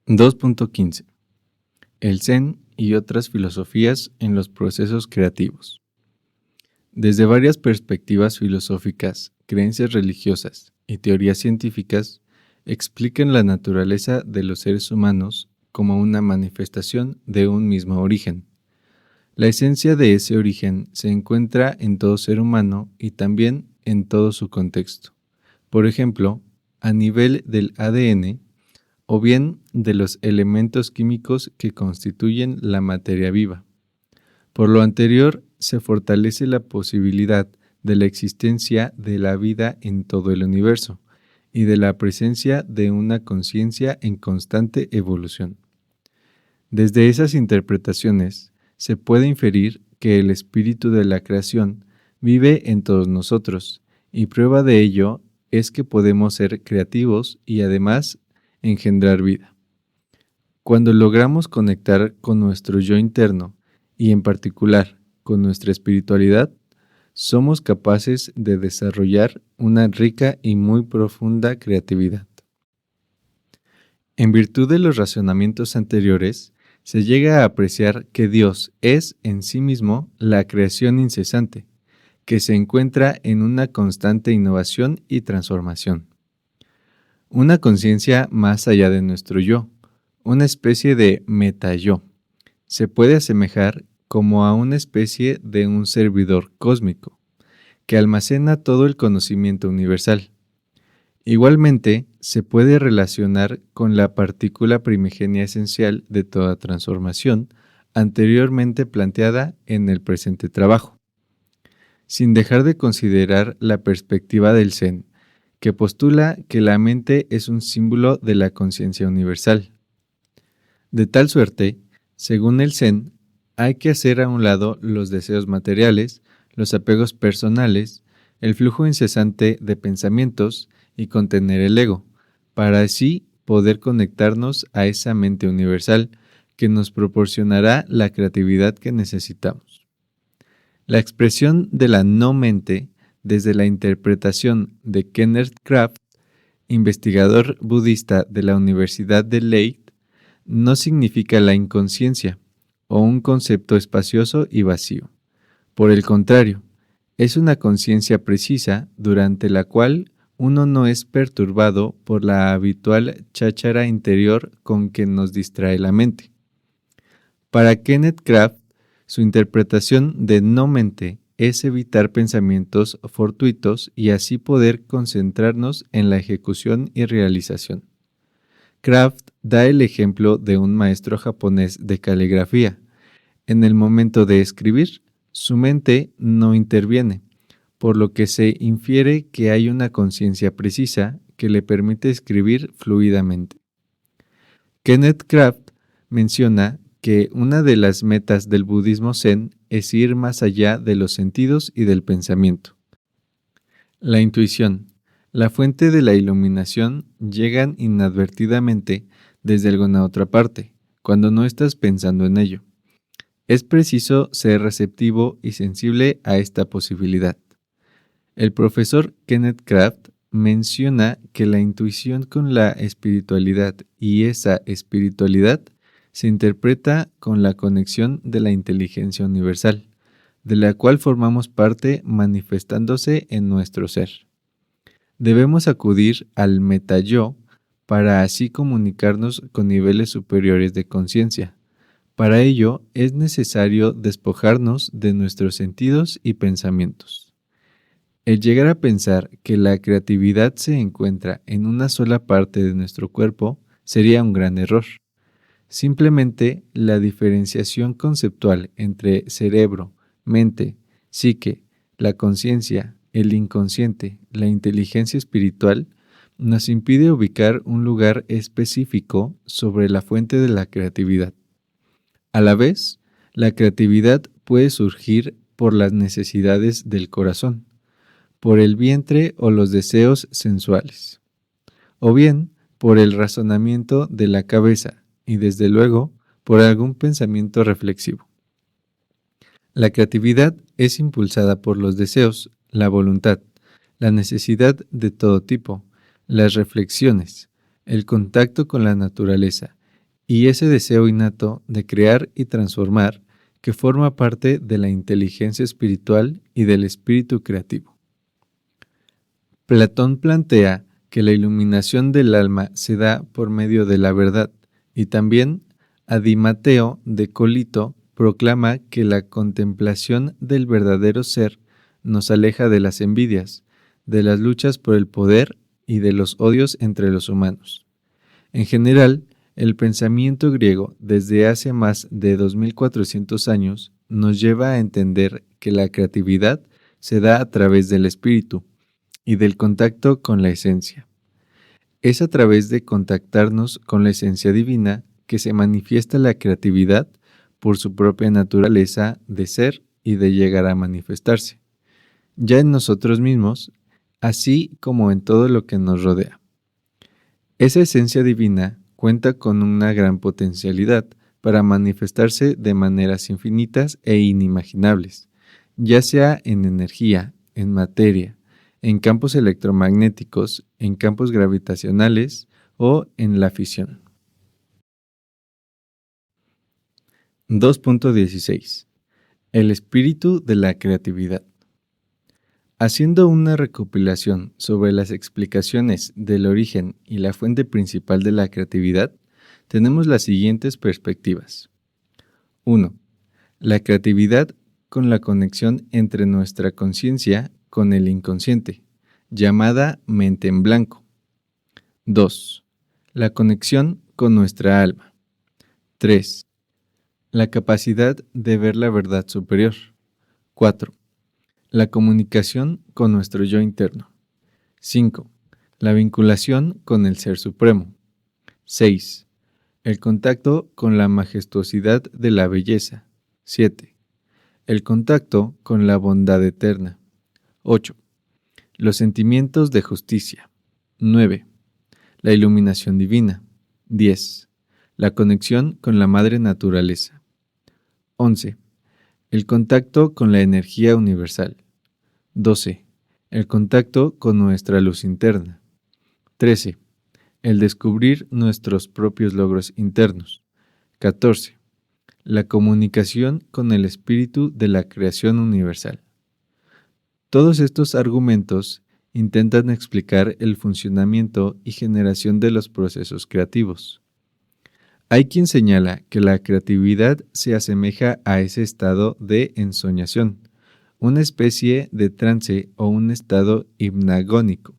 2.15. El Zen y otras filosofías en los procesos creativos. Desde varias perspectivas filosóficas, creencias religiosas y teorías científicas, explican la naturaleza de los seres humanos como una manifestación de un mismo origen. La esencia de ese origen se encuentra en todo ser humano y también en todo su contexto. Por ejemplo, a nivel del ADN, o bien de los elementos químicos que constituyen la materia viva. Por lo anterior, se fortalece la posibilidad de la existencia de la vida en todo el universo y de la presencia de una conciencia en constante evolución. Desde esas interpretaciones, se puede inferir que el espíritu de la creación vive en todos nosotros, y prueba de ello es que podemos ser creativos y además engendrar vida. Cuando logramos conectar con nuestro yo interno y en particular con nuestra espiritualidad, somos capaces de desarrollar una rica y muy profunda creatividad. En virtud de los razonamientos anteriores, se llega a apreciar que Dios es en sí mismo la creación incesante, que se encuentra en una constante innovación y transformación. Una conciencia más allá de nuestro yo, una especie de meta-yo, se puede asemejar como a una especie de un servidor cósmico, que almacena todo el conocimiento universal. Igualmente, se puede relacionar con la partícula primigenia esencial de toda transformación anteriormente planteada en el presente trabajo. Sin dejar de considerar la perspectiva del Zen, que postula que la mente es un símbolo de la conciencia universal. De tal suerte, según el Zen, hay que hacer a un lado los deseos materiales, los apegos personales, el flujo incesante de pensamientos y contener el ego, para así poder conectarnos a esa mente universal que nos proporcionará la creatividad que necesitamos. La expresión de la no-mente, desde la interpretación de Kenneth Kraft, investigador budista de la Universidad de Leyte, no significa la inconsciencia o un concepto espacioso y vacío. Por el contrario, es una conciencia precisa durante la cual uno no es perturbado por la habitual cháchara interior con que nos distrae la mente. Para Kenneth Kraft, su interpretación de no-mente es evitar pensamientos fortuitos y así poder concentrarnos en la ejecución y realización. Kraft da el ejemplo de un maestro japonés de caligrafía. En el momento de escribir, su mente no interviene, por lo que se infiere que hay una conciencia precisa que le permite escribir fluidamente. Kenneth Kraft menciona que una de las metas del budismo zen es ir más allá de los sentidos y del pensamiento. La intuición, la fuente de la iluminación, llegan inadvertidamente desde alguna otra parte, cuando no estás pensando en ello. Es preciso ser receptivo y sensible a esta posibilidad. El profesor Kenneth Kraft menciona que la intuición con la espiritualidad y esa espiritualidad se interpreta con la conexión de la inteligencia universal, de la cual formamos parte manifestándose en nuestro ser. Debemos acudir al meta-yo para así comunicarnos con niveles superiores de conciencia. Para ello es necesario despojarnos de nuestros sentidos y pensamientos. El llegar a pensar que la creatividad se encuentra en una sola parte de nuestro cuerpo sería un gran error. Simplemente la diferenciación conceptual entre cerebro, mente, psique, la conciencia, el inconsciente, la inteligencia espiritual, nos impide ubicar un lugar específico sobre la fuente de la creatividad. A la vez, la creatividad puede surgir por las necesidades del corazón, por el vientre o los deseos sensuales, o bien por el razonamiento de la cabeza y desde luego por algún pensamiento reflexivo. La creatividad es impulsada por los deseos, la voluntad, la necesidad de todo tipo, las reflexiones, el contacto con la naturaleza y ese deseo innato de crear y transformar que forma parte de la inteligencia espiritual y del espíritu creativo. Platón plantea que la iluminación del alma se da por medio de la verdad, y también Adimateo de Colito proclama que la contemplación del verdadero ser nos aleja de las envidias, de las luchas por el poder y de los odios entre los humanos. En general, el pensamiento griego desde hace más de 2400 años nos lleva a entender que la creatividad se da a través del espíritu y del contacto con la esencia. Es a través de contactarnos con la esencia divina que se manifiesta la creatividad por su propia naturaleza de ser y de llegar a manifestarse, ya en nosotros mismos, así como en todo lo que nos rodea. Esa esencia divina cuenta con una gran potencialidad para manifestarse de maneras infinitas e inimaginables, ya sea en energía, en materia, en campos electromagnéticos, en campos gravitacionales o en la fisión. 2.16. El espíritu de la creatividad. Haciendo una recopilación sobre las explicaciones del origen y la fuente principal de la creatividad, tenemos las siguientes perspectivas. 1. La creatividad con la conexión entre nuestra conciencia con el inconsciente, llamada mente en blanco. 2. La conexión con nuestra alma. 3. La capacidad de ver la verdad superior. 4. La comunicación con nuestro yo interno. 5. La vinculación con el Ser Supremo. 6. El contacto con la majestuosidad de la belleza. 7. El contacto con la bondad eterna. 8. Los sentimientos de justicia. 9. La iluminación divina. 10. La conexión con la madre naturaleza. 11. El contacto con la energía universal. 12. El contacto con nuestra luz interna. 13. El descubrir nuestros propios logros internos. 14. La comunicación con el espíritu de la creación universal. Todos estos argumentos intentan explicar el funcionamiento y generación de los procesos creativos. Hay quien señala que la creatividad se asemeja a ese estado de ensoñación, una especie de trance o un estado hipnagónico,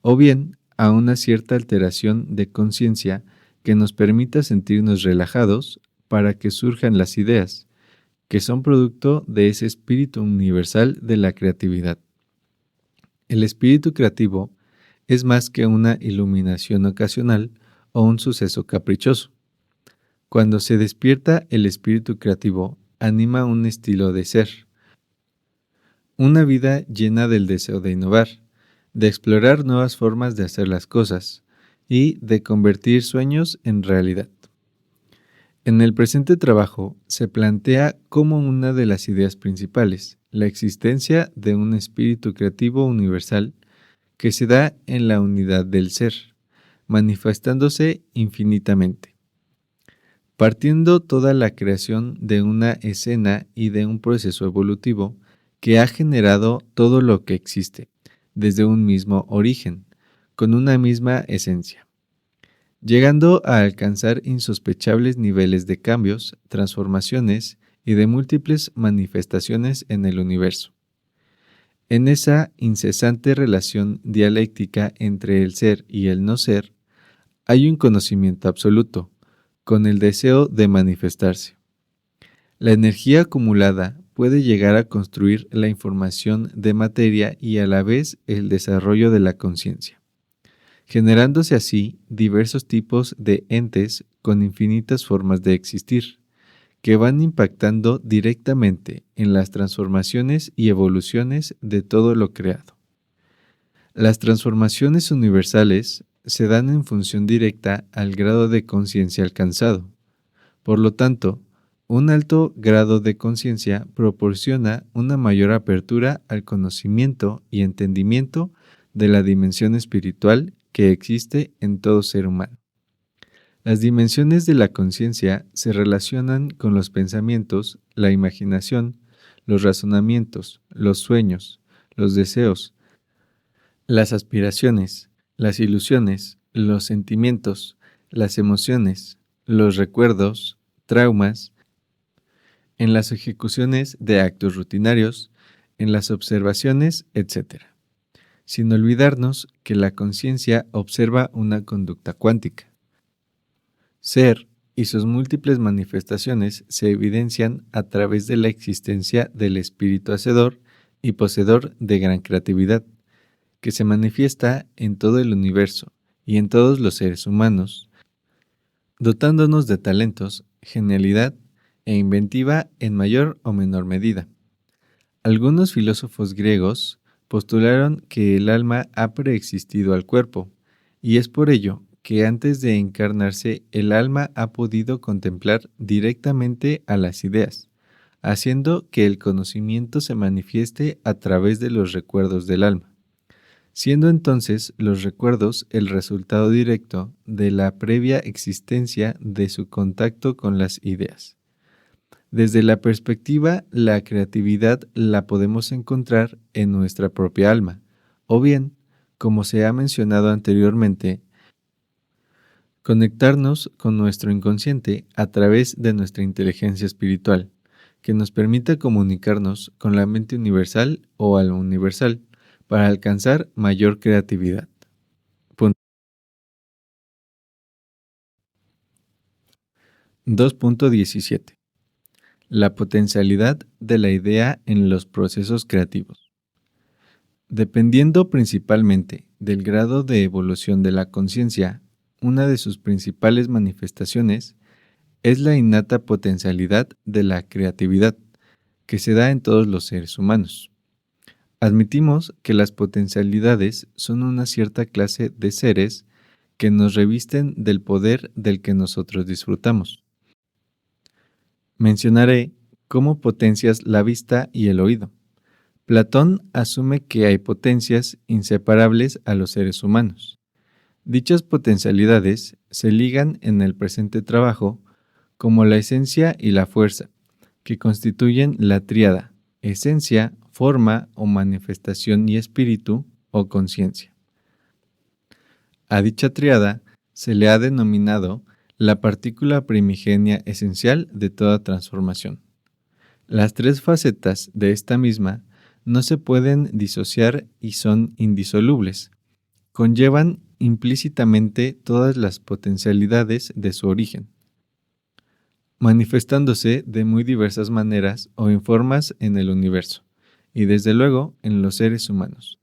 o bien a una cierta alteración de conciencia que nos permita sentirnos relajados para que surjan las ideas, que son producto de ese espíritu universal de la creatividad. El espíritu creativo es más que una iluminación ocasional o un suceso caprichoso. Cuando se despierta el espíritu creativo, anima un estilo de ser, una vida llena del deseo de innovar, de explorar nuevas formas de hacer las cosas y de convertir sueños en realidad. En el presente trabajo se plantea como una de las ideas principales la existencia de un espíritu creativo universal que se da en la unidad del ser, manifestándose infinitamente. Partiendo toda la creación de una escena y de un proceso evolutivo que ha generado todo lo que existe, desde un mismo origen, con una misma esencia, llegando a alcanzar insospechables niveles de cambios, transformaciones y de múltiples manifestaciones en el universo. En esa incesante relación dialéctica entre el ser y el no ser, hay un conocimiento absoluto, con el deseo de manifestarse. La energía acumulada puede llegar a construir la información de materia y a la vez el desarrollo de la conciencia, generándose así diversos tipos de entes con infinitas formas de existir, que van impactando directamente en las transformaciones y evoluciones de todo lo creado. Las transformaciones universales se dan en función directa al grado de conciencia alcanzado. Por lo tanto, un alto grado de conciencia proporciona una mayor apertura al conocimiento y entendimiento de la dimensión espiritual que existe en todo ser humano. Las dimensiones de la conciencia se relacionan con los pensamientos, la imaginación, los razonamientos, los sueños, los deseos, las aspiraciones, las ilusiones, los sentimientos, las emociones, los recuerdos, traumas, en las ejecuciones de actos rutinarios, en las observaciones, etc. Sin olvidarnos que la conciencia observa una conducta cuántica. Ser y sus múltiples manifestaciones se evidencian a través de la existencia del espíritu hacedor y poseedor de gran creatividad, que se manifiesta en todo el universo y en todos los seres humanos, dotándonos de talentos, genialidad e inventiva en mayor o menor medida. Algunos filósofos griegos postularon que el alma ha preexistido al cuerpo, y es por ello que antes de encarnarse el alma ha podido contemplar directamente a las ideas, haciendo que el conocimiento se manifieste a través de los recuerdos del alma, siendo entonces los recuerdos el resultado directo de la previa existencia de su contacto con las ideas. Desde la perspectiva, la creatividad la podemos encontrar en nuestra propia alma, o bien, como se ha mencionado anteriormente, conectarnos con nuestro inconsciente a través de nuestra inteligencia espiritual, que nos permite comunicarnos con la mente universal o a lo universal para alcanzar mayor creatividad. Punto. 2.17. La potencialidad de la idea en los procesos creativos. Dependiendo principalmente del grado de evolución de la conciencia, una de sus principales manifestaciones es la innata potencialidad de la creatividad, que se da en todos los seres humanos. Admitimos que las potencialidades son una cierta clase de seres que nos revisten del poder del que nosotros disfrutamos. Mencionaré cómo potencias la vista y el oído. Platón asume que hay potencias inseparables a los seres humanos. Dichas potencialidades se ligan en el presente trabajo como la esencia y la fuerza, que constituyen la tríada, esencia, forma o manifestación y espíritu o conciencia. A dicha tríada se le ha denominado la partícula primigenia esencial de toda transformación. Las tres facetas de esta misma no se pueden disociar y son indisolubles. Conllevan implícitamente todas las potencialidades de su origen, manifestándose de muy diversas maneras o en formas en el universo, y desde luego en los seres humanos,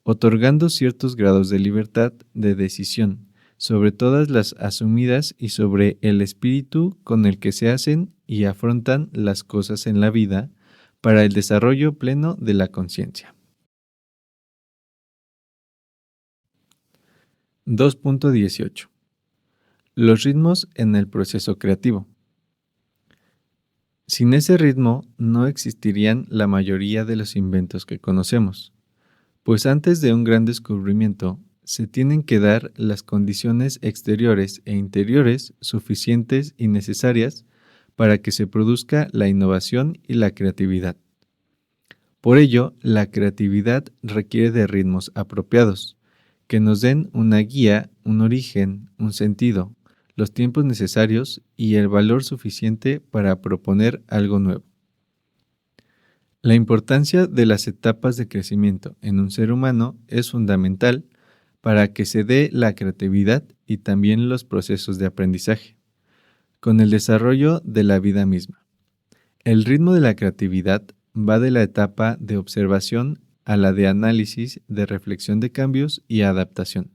otorgando ciertos grados de libertad de decisión sobre todas las asumidas y sobre el espíritu con el que se hacen y afrontan las cosas en la vida para el desarrollo pleno de la conciencia. 2.18. Los ritmos en el proceso creativo. Sin ese ritmo no existirían la mayoría de los inventos que conocemos, pues antes de un gran descubrimiento se tienen que dar las condiciones exteriores e interiores suficientes y necesarias para que se produzca la innovación y la creatividad. Por ello, la creatividad requiere de ritmos apropiados, que nos den una guía, un origen, un sentido, los tiempos necesarios y el valor suficiente para proponer algo nuevo. La importancia de las etapas de crecimiento en un ser humano es fundamental para que se dé la creatividad y también los procesos de aprendizaje, con el desarrollo de la vida misma. El ritmo de la creatividad va de la etapa de observación a la de análisis, de reflexión de cambios y adaptación.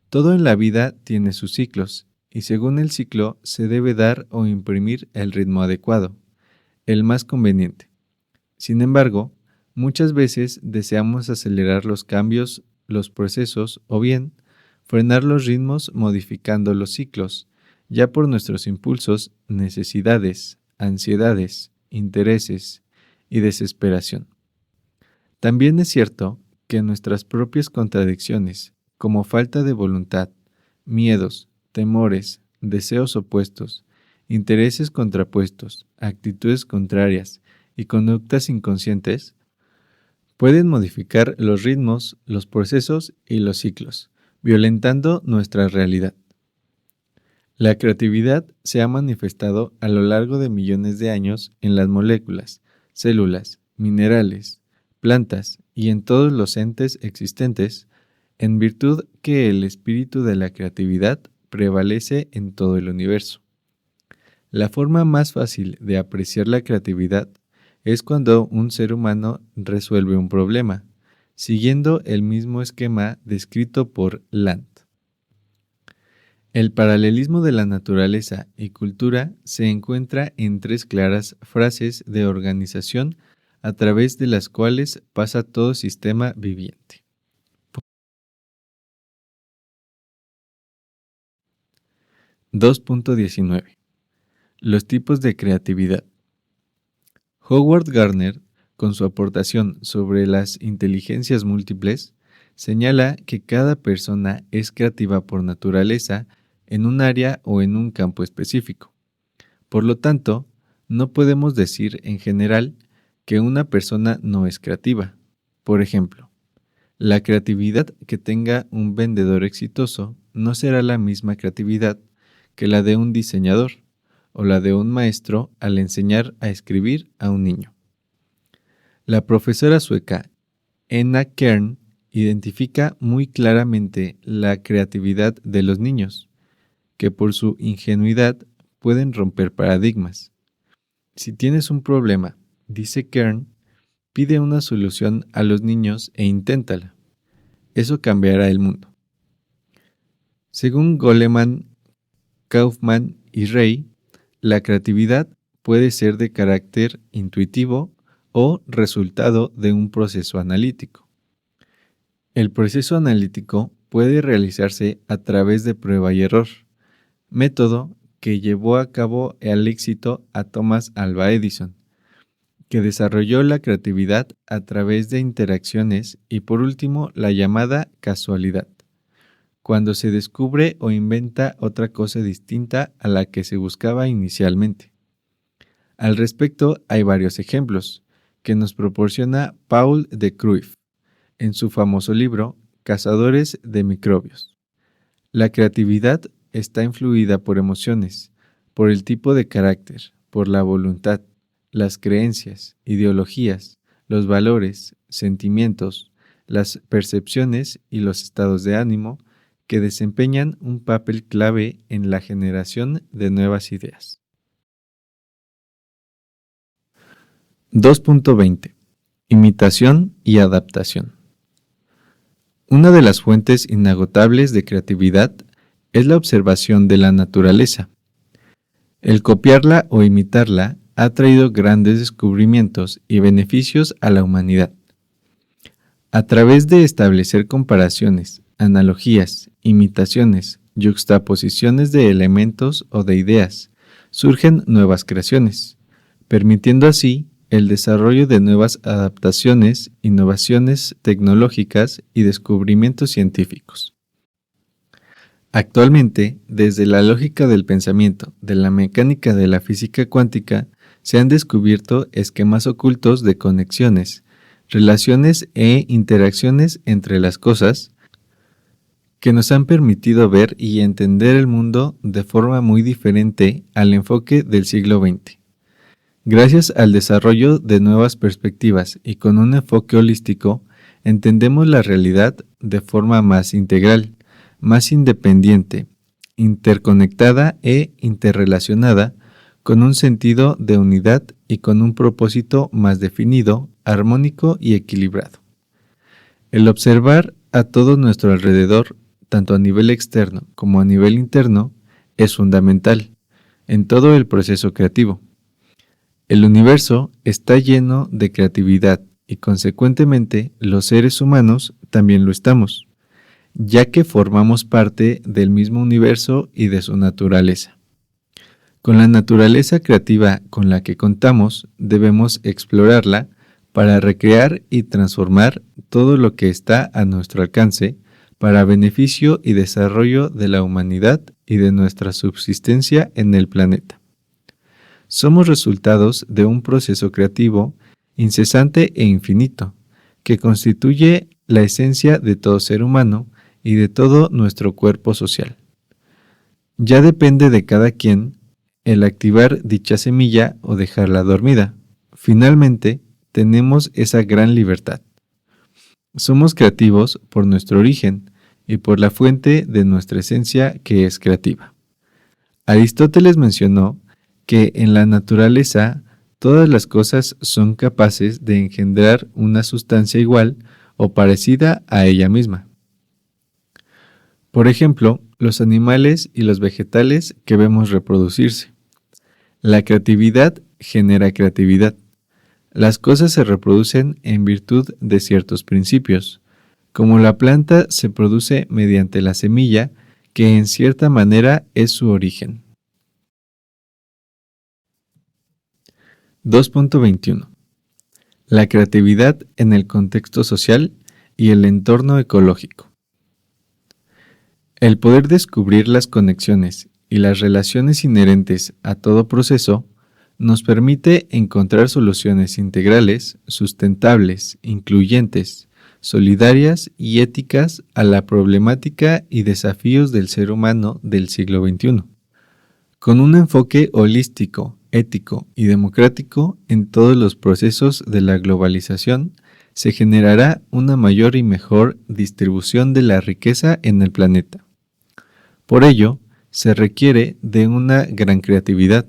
Todo en la vida tiene sus ciclos, y según el ciclo se debe dar o imprimir el ritmo adecuado, el más conveniente. Sin embargo, muchas veces deseamos acelerar los cambios, los procesos o bien frenar los ritmos modificando los ciclos, ya por nuestros impulsos, necesidades, ansiedades, intereses y desesperación. También es cierto que nuestras propias contradicciones, como falta de voluntad, miedos, temores, deseos opuestos, intereses contrapuestos, actitudes contrarias y conductas inconscientes, pueden modificar los ritmos, los procesos y los ciclos, violentando nuestra realidad. La creatividad se ha manifestado a lo largo de millones de años en las moléculas, células, minerales, plantas y en todos los entes existentes, en virtud que el espíritu de la creatividad prevalece en todo el universo. La forma más fácil de apreciar la creatividad es cuando un ser humano resuelve un problema, siguiendo el mismo esquema descrito por Land. El paralelismo de la naturaleza y cultura se encuentra en tres claras frases de organización a través de las cuales pasa todo sistema viviente. 2.19. Los tipos de creatividad. Howard Gardner, con su aportación sobre las inteligencias múltiples, señala que cada persona es creativa por naturaleza en un área o en un campo específico. Por lo tanto, no podemos decir en general que una persona no es creativa. Por ejemplo, la creatividad que tenga un vendedor exitoso no será la misma creatividad que la de un diseñador o la de un maestro al enseñar a escribir a un niño. La profesora sueca Anna Kern identifica muy claramente la creatividad de los niños, que por su ingenuidad pueden romper paradigmas. Si tienes un problema, dice Kern, pide una solución a los niños e inténtala. Eso cambiará el mundo. Según Goleman, Kaufman y Rey, la creatividad puede ser de carácter intuitivo o resultado de un proceso analítico. El proceso analítico puede realizarse a través de prueba y error, método que llevó a cabo al éxito a Thomas Alva Edison, que desarrolló la creatividad a través de interacciones y por último la llamada casualidad, cuando se descubre o inventa otra cosa distinta a la que se buscaba inicialmente. Al respecto hay varios ejemplos que nos proporciona Paul de Cruyff en su famoso libro Cazadores de microbios. La creatividad está influida por emociones, por el tipo de carácter, por la voluntad, las creencias, ideologías, los valores, sentimientos, las percepciones y los estados de ánimo que desempeñan un papel clave en la generación de nuevas ideas. 2.20. Imitación y adaptación. Una de las fuentes inagotables de creatividad es la observación de la naturaleza. El copiarla o imitarla ha traído grandes descubrimientos y beneficios a la humanidad. A través de establecer comparaciones, analogías, imitaciones, yuxtaposiciones de elementos o de ideas, surgen nuevas creaciones, permitiendo así el desarrollo de nuevas adaptaciones, innovaciones tecnológicas y descubrimientos científicos. Actualmente, desde la lógica del pensamiento, de la mecánica de la física cuántica, se han descubierto esquemas ocultos de conexiones, relaciones e interacciones entre las cosas que nos han permitido ver y entender el mundo de forma muy diferente al enfoque del siglo XX. Gracias al desarrollo de nuevas perspectivas y con un enfoque holístico, entendemos la realidad de forma más integral, más independiente, interconectada e interrelacionada, con un sentido de unidad y con un propósito más definido, armónico y equilibrado. El observar a todo nuestro alrededor, tanto a nivel externo como a nivel interno, es fundamental en todo el proceso creativo. El universo está lleno de creatividad y consecuentemente los seres humanos también lo estamos, ya que formamos parte del mismo universo y de su naturaleza. Con la naturaleza creativa con la que contamos, debemos explorarla para recrear y transformar todo lo que está a nuestro alcance para beneficio y desarrollo de la humanidad y de nuestra subsistencia en el planeta. Somos resultados de un proceso creativo incesante e infinito, que constituye la esencia de todo ser humano y de todo nuestro cuerpo social. Ya depende de cada quien el activar dicha semilla o dejarla dormida. Finalmente, tenemos esa gran libertad. Somos creativos por nuestro origen y por la fuente de nuestra esencia que es creativa. Aristóteles mencionó que en la naturaleza todas las cosas son capaces de engendrar una sustancia igual o parecida a ella misma. Por ejemplo, los animales y los vegetales que vemos reproducirse. La creatividad genera creatividad. Las cosas se reproducen en virtud de ciertos principios, como la planta se produce mediante la semilla, que en cierta manera es su origen. 2.21. La creatividad en el contexto social y el entorno ecológico. El poder descubrir las conexiones y las relaciones inherentes a todo proceso nos permite encontrar soluciones integrales, sustentables, incluyentes, solidarias y éticas a la problemática y desafíos del ser humano del siglo XXI. Con un enfoque holístico, ético y democrático en todos los procesos de la globalización, se generará una mayor y mejor distribución de la riqueza en el planeta. Por ello, se requiere de una gran creatividad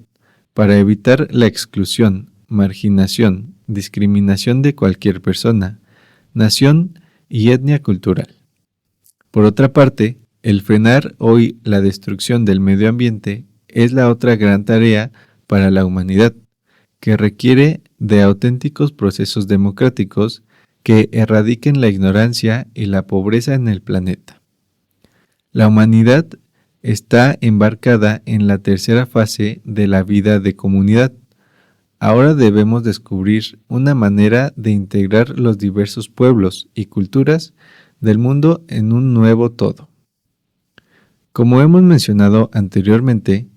para evitar la exclusión, marginación, discriminación de cualquier persona, nación y etnia cultural. Por otra parte, el frenar hoy la destrucción del medio ambiente es la otra gran tarea para la humanidad, que requiere de auténticos procesos democráticos que erradiquen la ignorancia y la pobreza en el planeta. La humanidad está embarcada en la tercera fase de la vida de comunidad. Ahora debemos descubrir una manera de integrar los diversos pueblos y culturas del mundo en un nuevo todo. Como hemos mencionado anteriormente,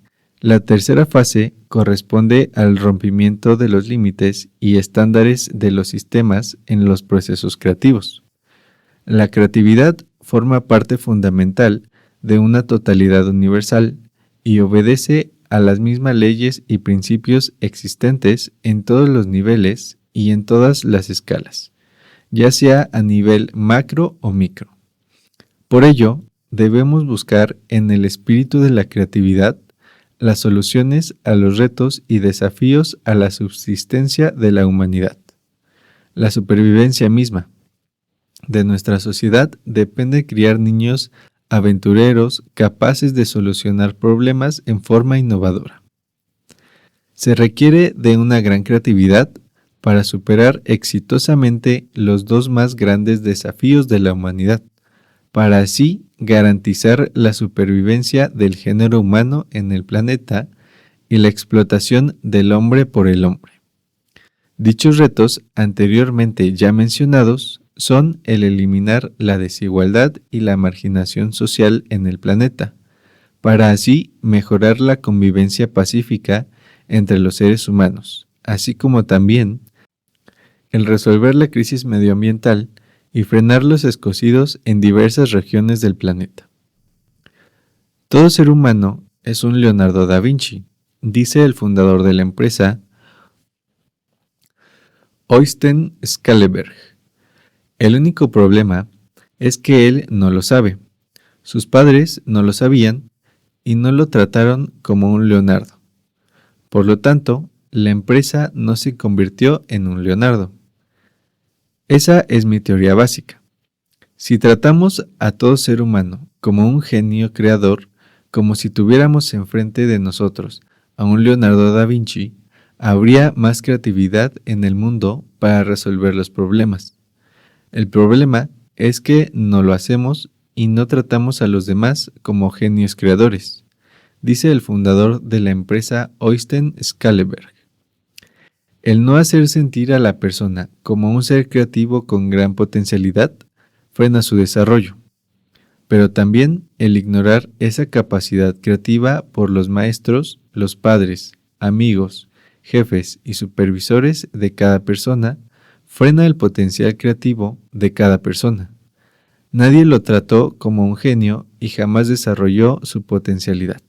la tercera fase corresponde al rompimiento de los límites y estándares de los sistemas en los procesos creativos. La creatividad forma parte fundamental de una totalidad universal y obedece a las mismas leyes y principios existentes en todos los niveles y en todas las escalas, ya sea a nivel macro o micro. Por ello, debemos buscar en el espíritu de la creatividad las soluciones a los retos y desafíos a la subsistencia de la humanidad. La supervivencia misma de nuestra sociedad depende de criar niños aventureros capaces de solucionar problemas en forma innovadora. Se requiere de una gran creatividad para superar exitosamente los dos más grandes desafíos de la humanidad, para así garantizar la supervivencia del género humano en el planeta y la explotación del hombre por el hombre. Dichos retos anteriormente ya mencionados son el eliminar la desigualdad y la marginación social en el planeta, para así mejorar la convivencia pacífica entre los seres humanos, así como también el resolver la crisis medioambiental y frenar los escocidos en diversas regiones del planeta. Todo ser humano es un Leonardo da Vinci, dice el fundador de la empresa, Øystein Skallberg. El único problema es que él no lo sabe. Sus padres no lo sabían y no lo trataron como un Leonardo. Por lo tanto, la empresa no se convirtió en un Leonardo. Esa es mi teoría básica. Si tratamos a todo ser humano como un genio creador, como si tuviéramos enfrente de nosotros a un Leonardo da Vinci, habría más creatividad en el mundo para resolver los problemas. El problema es que no lo hacemos y no tratamos a los demás como genios creadores, dice el fundador de la empresa Øystein Skallberg. El no hacer sentir a la persona como un ser creativo con gran potencialidad frena su desarrollo. pero también el ignorar esa capacidad creativa por los maestros, los padres, amigos, jefes y supervisores de cada persona frena el potencial creativo de cada persona. Nadie lo trató como un genio y jamás desarrolló su potencialidad.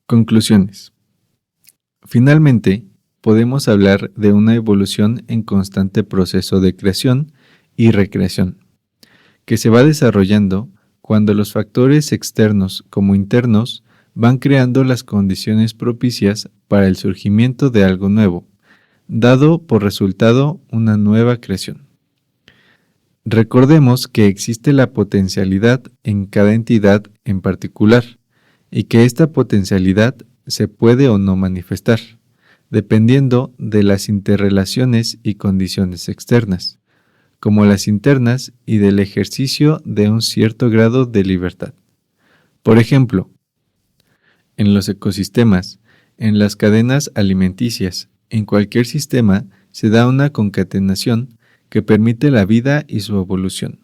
Conclusiones. Finalmente, podemos hablar de una evolución en constante proceso de creación y recreación, que se va desarrollando cuando los factores externos como internos van creando las condiciones propicias para el surgimiento de algo nuevo, dado por resultado una nueva creación. Recordemos que existe la potencialidad en cada entidad en particular y que esta potencialidad se puede o no manifestar, dependiendo de las interrelaciones y condiciones externas, como las internas y del ejercicio de un cierto grado de libertad. Por ejemplo, en los ecosistemas, en las cadenas alimenticias, en cualquier sistema se da una concatenación que permite la vida y su evolución.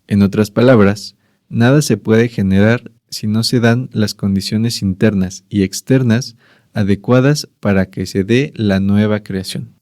En otras palabras, nada se puede generar si no se dan las condiciones internas y externas adecuadas para que se dé la nueva creación.